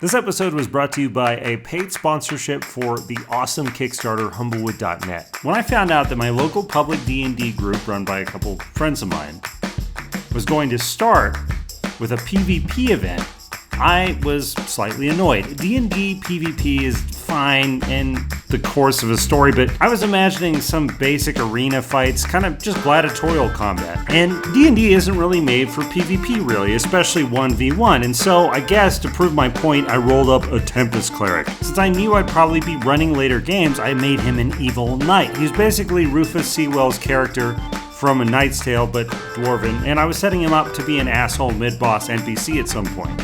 This episode was brought to you by a paid sponsorship for the awesome Kickstarter Humblewood.net. When I found out that my local public D&D group, run by a couple friends of mine, was going to start with a PvP event, I was slightly annoyed. D&D PvP is fine in the course of a story, but I was imagining some basic arena fights, kind of just gladiatorial combat. And D&D isn't really made for PvP really, especially 1v1, and so I guess to prove my point, I rolled up a Tempest Cleric. Since I knew I'd probably be running later games, I made him an evil knight. He was basically Rufus Sewell's character from A Knight's Tale, but dwarven, and I was setting him up to be an asshole mid-boss NPC at some point.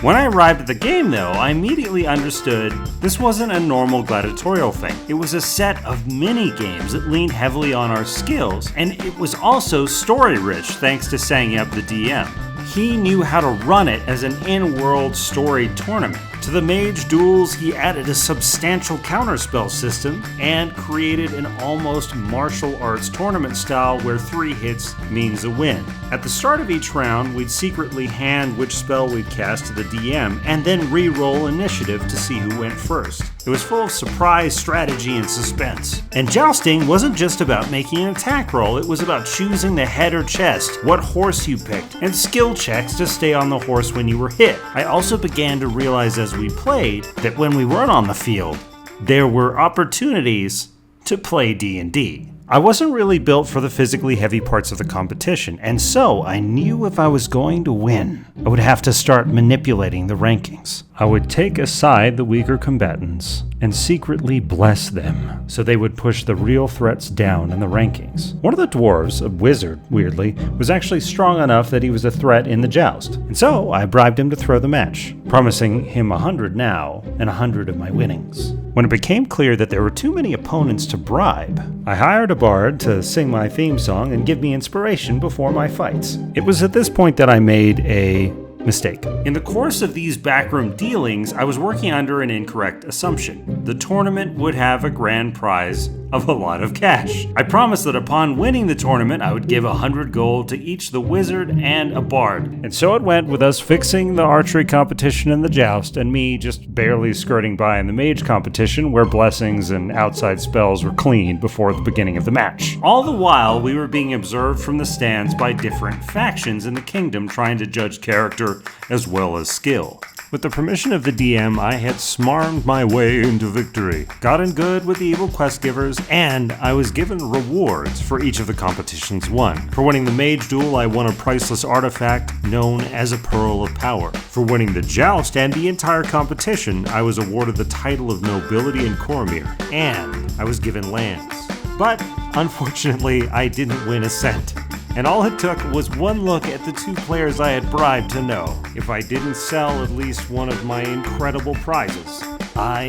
When I arrived at the game though, I immediately understood this wasn't a normal gladiatorial thing. It was a set of mini-games that leaned heavily on our skills, and it was also story-rich thanks to setting up the DM. He knew how to run it as an in-world story tournament. To the mage duels, he added a substantial counterspell system and created an almost martial arts tournament style where 3 hits means a win. At the start of each round, we'd secretly hand which spell we'd cast to the DM and then re-roll initiative to see who went first. It was full of surprise, strategy, and suspense. And jousting wasn't just about making an attack roll, it was about choosing the head or chest, what horse you picked, and skill checks to stay on the horse when you were hit. I also began to realize as we played that when we weren't on the field, there were opportunities to play D&D. I wasn't really built for the physically heavy parts of the competition, and so I knew if I was going to win, I would have to start manipulating the rankings. I would take aside the weaker combatants and secretly bless them so they would push the real threats down in the rankings. One of the dwarves, a wizard, weirdly, was actually strong enough that he was a threat in the joust, and so I bribed him to throw the match, promising him 100 now and 100 of my winnings. When it became clear that there were too many opponents to bribe, I hired a bard to sing my theme song and give me inspiration before my fights. It was at this point that I made a mistake. In the course of these backroom dealings, I was working under an incorrect assumption. The tournament would have a grand prize of a lot of cash. I promised that upon winning the tournament, I would give 100 gold to each the wizard and a bard. And so it went, with us fixing the archery competition and the joust, and me just barely skirting by in the mage competition where blessings and outside spells were cleaned before the beginning of the match. All the while, we were being observed from the stands by different factions in the kingdom trying to judge character as well as skill. With the permission of the DM, I had smarmed my way into victory, got in good with the evil quest givers, and I was given rewards for each of the competitions won. For winning the mage duel, I won a priceless artifact known as a Pearl of Power. For winning the joust and the entire competition, I was awarded the title of Nobility in Coromir, and I was given lands. But, unfortunately, I didn't win a cent. And all it took was one look at the 2 players I had bribed to know. If I didn't sell at least one of my incredible prizes, I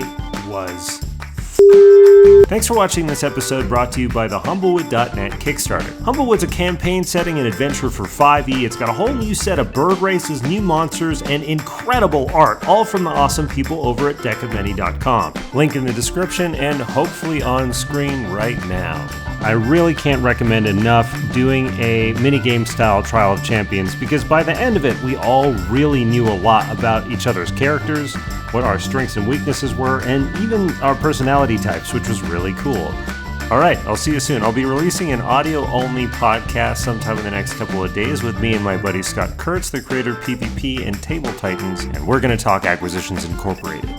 was Thanks for watching this episode brought to you by the Humblewood.net Kickstarter. Humblewood's a campaign setting and adventure for 5e. It's got a whole new set of bird races, new monsters, and incredible art, all from the awesome people over at deckofmany.com. Link in the description and hopefully on screen right now. I really can't recommend enough doing a minigame style Trial of Champions, because by the end of it, we all really knew a lot about each other's characters, what our strengths and weaknesses were, and even our personality types, which was really cool. Alright, I'll see you soon. I'll be releasing an audio-only podcast sometime in the next couple of days with me and my buddy Scott Kurtz, the creator of PvP and Table Titans, and we're going to talk Acquisitions Incorporated.